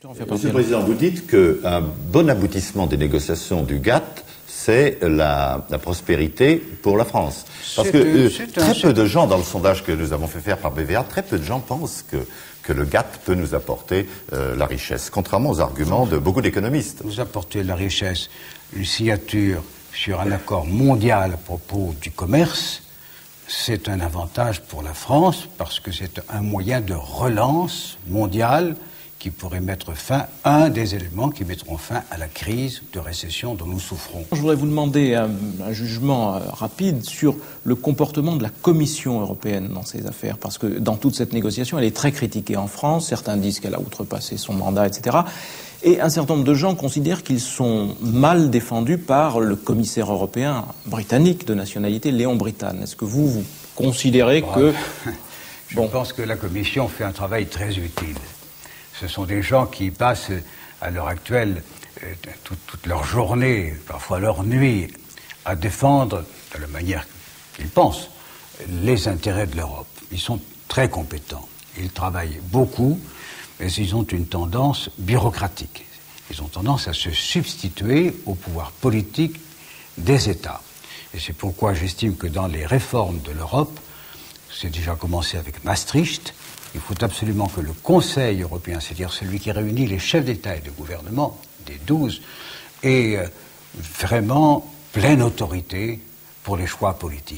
Monsieur le Président, vous dites qu'un bon aboutissement des négociations du GATT, c'est la prospérité pour la France. Parce que très peu de gens, dans le sondage que nous avons fait faire par BVA, très peu de gens pensent que le GATT peut nous apporter la richesse, contrairement aux arguments de beaucoup d'économistes. Nous apporter la richesse, une signature sur un accord mondial à propos du commerce, c'est un avantage pour la France parce que c'est un moyen de relance mondiale qui pourrait mettre fin, un des éléments qui mettront fin à la crise de récession dont nous souffrons. Je voudrais vous demander un jugement rapide sur le comportement de la Commission européenne dans ces affaires, parce que dans toute cette négociation, elle est très critiquée en France. Certains disent qu'elle a outrepassé son mandat, etc. Et un certain nombre de gens considèrent qu'ils sont mal défendus par le commissaire européen britannique de nationalité, Léon Brittan. Est-ce que vous considérez que... Je pense que la Commission fait un travail très utile. Ce sont des gens qui passent à l'heure actuelle toute leur journée, parfois leur nuit, à défendre, de la manière qu'ils pensent, les intérêts de l'Europe. Ils sont très compétents. Ils travaillent beaucoup, mais ils ont une tendance bureaucratique. Ils ont tendance à se substituer au pouvoir politique des États. Et c'est pourquoi j'estime que dans les réformes de l'Europe, c'est déjà commencé avec Maastricht, il faut absolument que le Conseil européen, c'est-à-dire celui qui réunit les chefs d'État et de gouvernement, des 12, ait vraiment pleine autorité pour les choix politiques.